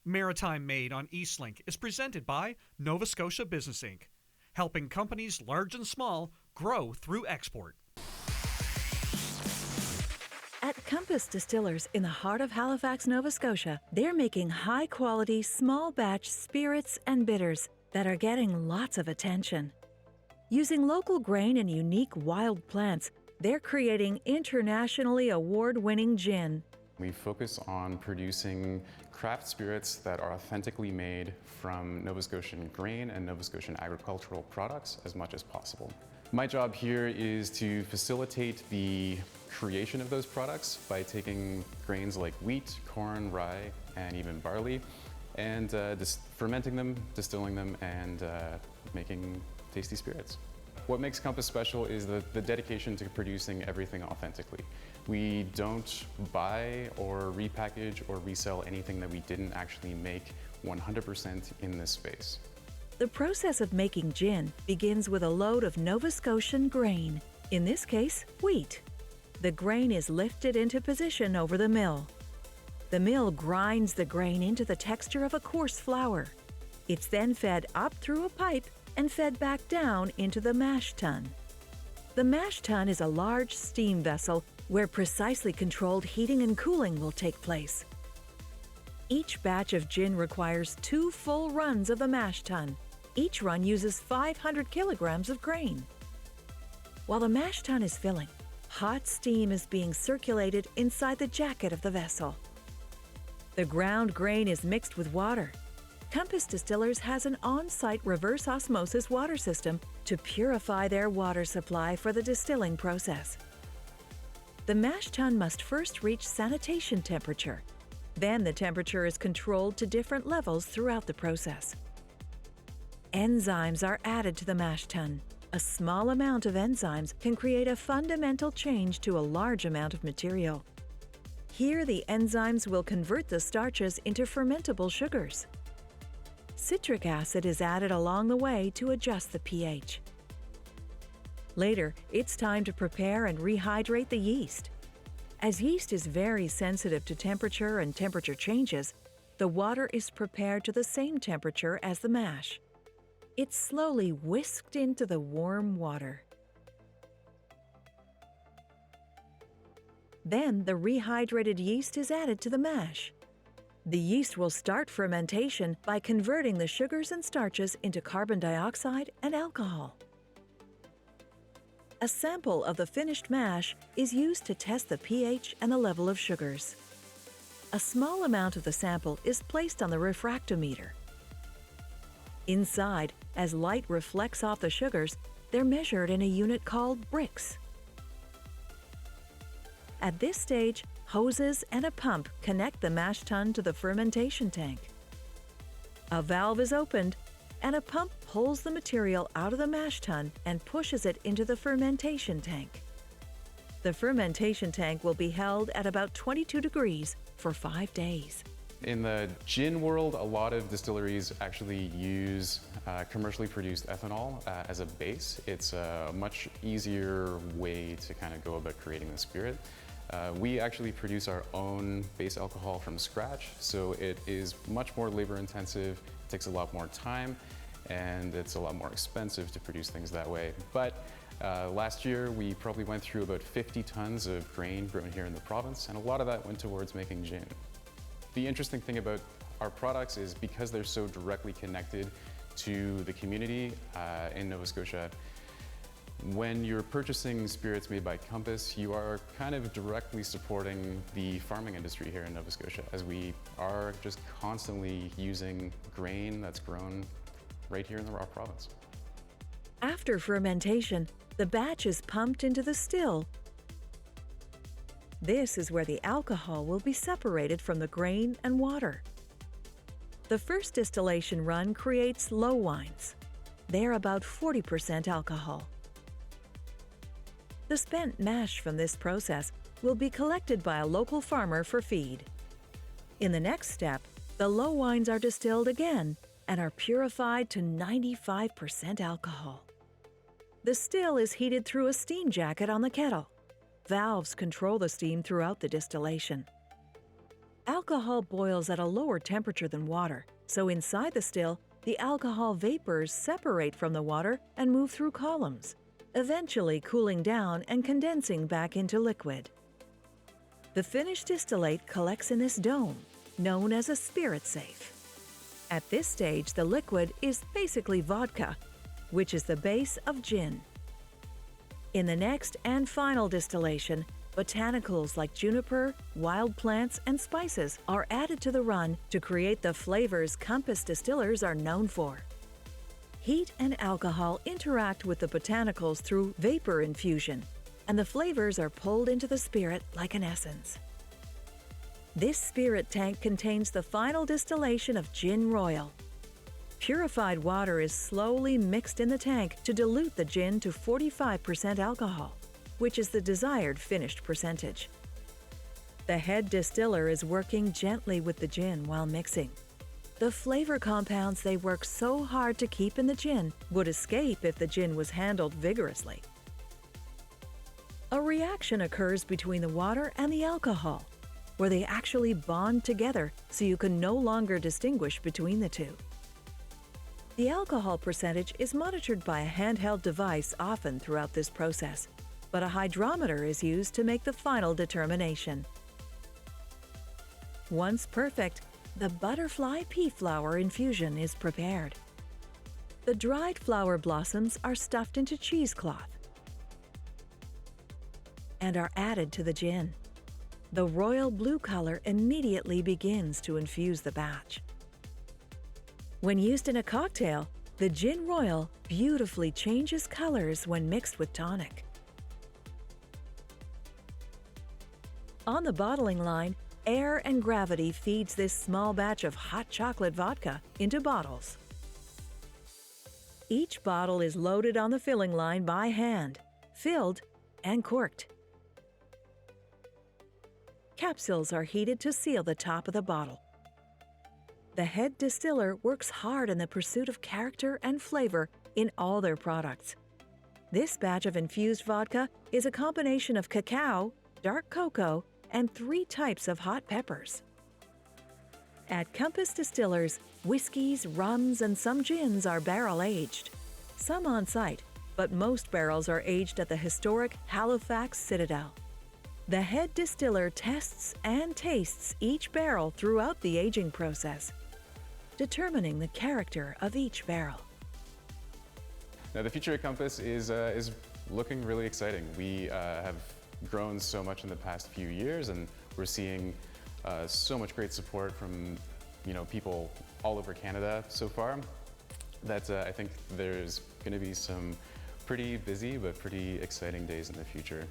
Maritime Made on Eastlink is presented by Nova Scotia Business Inc., helping companies large and small grow through export. At Compass Distillers in the heart of Halifax, Nova Scotia, they're making high-quality, small-batch spirits and bitters that are getting lots of attention. Using local grain and unique wild plants, they're creating internationally award-winning gin. We focus on producing craft spirits that are authentically made from Nova Scotian grain and Nova Scotian agricultural products as much as possible. My job here is to facilitate the creation of those products by taking grains like wheat, corn, rye, and even barley, and fermenting them, distilling them, and making tasty spirits. What makes Compass special is the dedication to producing everything authentically. We don't buy or repackage or resell anything that we didn't actually make 100% in this space. The process of making gin begins with a load of Nova Scotian grain, in this case, wheat. The grain is lifted into position over the mill. The mill grinds the grain into the texture of a coarse flour. It's then fed up through a pipe and fed back down into the mash tun. The mash tun is a large steam vessel where precisely controlled heating and cooling will take place. Each batch of gin requires 2 full runs of the mash tun. Each run uses 500 kilograms of grain. While the mash tun is filling, hot steam is being circulated inside the jacket of the vessel. The ground grain is mixed with water. Compass Distillers has an on-site reverse osmosis water system to purify their water supply for the distilling process. The mash tun must first reach sanitation temperature. Then the temperature is controlled to different levels throughout the process. Enzymes are added to the mash tun. A small amount of enzymes can create a fundamental change to a large amount of material. Here, the enzymes will convert the starches into fermentable sugars. Citric acid is added along the way to adjust the pH. Later, it's time to prepare and rehydrate the yeast. As yeast is very sensitive to temperature and temperature changes, the water is prepared to the same temperature as the mash. It's slowly whisked into the warm water. Then the rehydrated yeast is added to the mash. The yeast will start fermentation by converting the sugars and starches into carbon dioxide and alcohol. A sample of the finished mash is used to test the pH and the level of sugars. A small amount of the sample is placed on the refractometer. Inside, as light reflects off the sugars, they're measured in a unit called Brix. At this stage, hoses and a pump connect the mash tun to the fermentation tank. A valve is opened, and a pump pulls the material out of the mash tun and pushes it into the fermentation tank. The fermentation tank will be held at about 22 degrees for 5 days. In the gin world, a lot of distilleries actually use commercially produced ethanol as a base. It's a much easier way to kind of go about creating the spirit. We actually produce our own base alcohol from scratch, so it is much more labor intensive, takes a lot more time, and it's a lot more expensive to produce things that way. But last year we probably went through about 50 tons of grain grown here in the province, and a lot of that went towards making gin. The interesting thing about our products is because they're so directly connected to the community in Nova Scotia, when you're purchasing spirits made by Compass, you are kind of directly supporting the farming industry here in Nova Scotia, as we are just constantly using grain that's grown right here in the raw province. After fermentation, the batch is pumped into the still. This is where the alcohol will be separated from the grain and water. The first distillation run creates low wines. They're about 40% alcohol. The spent mash from this process will be collected by a local farmer for feed. In the next step, the low wines are distilled again and are purified to 95% alcohol. The still is heated through a steam jacket on the kettle. Valves control the steam throughout the distillation. Alcohol boils at a lower temperature than water, so inside the still, the alcohol vapors separate from the water and move through columns, eventually cooling down and condensing back into liquid. The finished distillate collects in this dome, known as a spirit safe. At this stage, the liquid is basically vodka, which is the base of gin. In the next and final distillation, botanicals like juniper, wild plants, and spices are added to the run to create the flavors Compass distillers are known for. Heat and alcohol interact with the botanicals through vapor infusion, and the flavors are pulled into the spirit like an essence. This spirit tank contains the final distillation of gin royal. Purified water is slowly mixed in the tank to dilute the gin to 45% alcohol, which is the desired finished percentage. The head distiller is working gently with the gin while mixing. The flavor compounds they work so hard to keep in the gin would escape if the gin was handled vigorously. A reaction occurs between the water and the alcohol, where they actually bond together so you can no longer distinguish between the two. The alcohol percentage is monitored by a handheld device often throughout this process, but a hydrometer is used to make the final determination. Once perfect, the butterfly pea flower infusion is prepared. The dried flower blossoms are stuffed into cheesecloth and are added to the gin. The royal blue color immediately begins to infuse the batch. When used in a cocktail, the gin royal beautifully changes colors when mixed with tonic. On the bottling line, air and gravity feeds this small batch of hot chocolate vodka into bottles. Each bottle is loaded on the filling line by hand, filled and corked. Capsules are heated to seal the top of the bottle. The head distiller works hard in the pursuit of character and flavor in all their products. This batch of infused vodka is a combination of cacao, dark cocoa, and 3 types of hot peppers. At Compass Distillers, whiskeys, rums, and some gins are barrel-aged. Some on-site, but most barrels are aged at the historic Halifax Citadel. The head distiller tests and tastes each barrel throughout the aging process, determining the character of each barrel. Now, the future at Compass is looking really exciting. We have grown so much in the past few years, and we're seeing so much great support from people all over Canada so far that I think there's going to be some pretty busy but pretty exciting days in the future.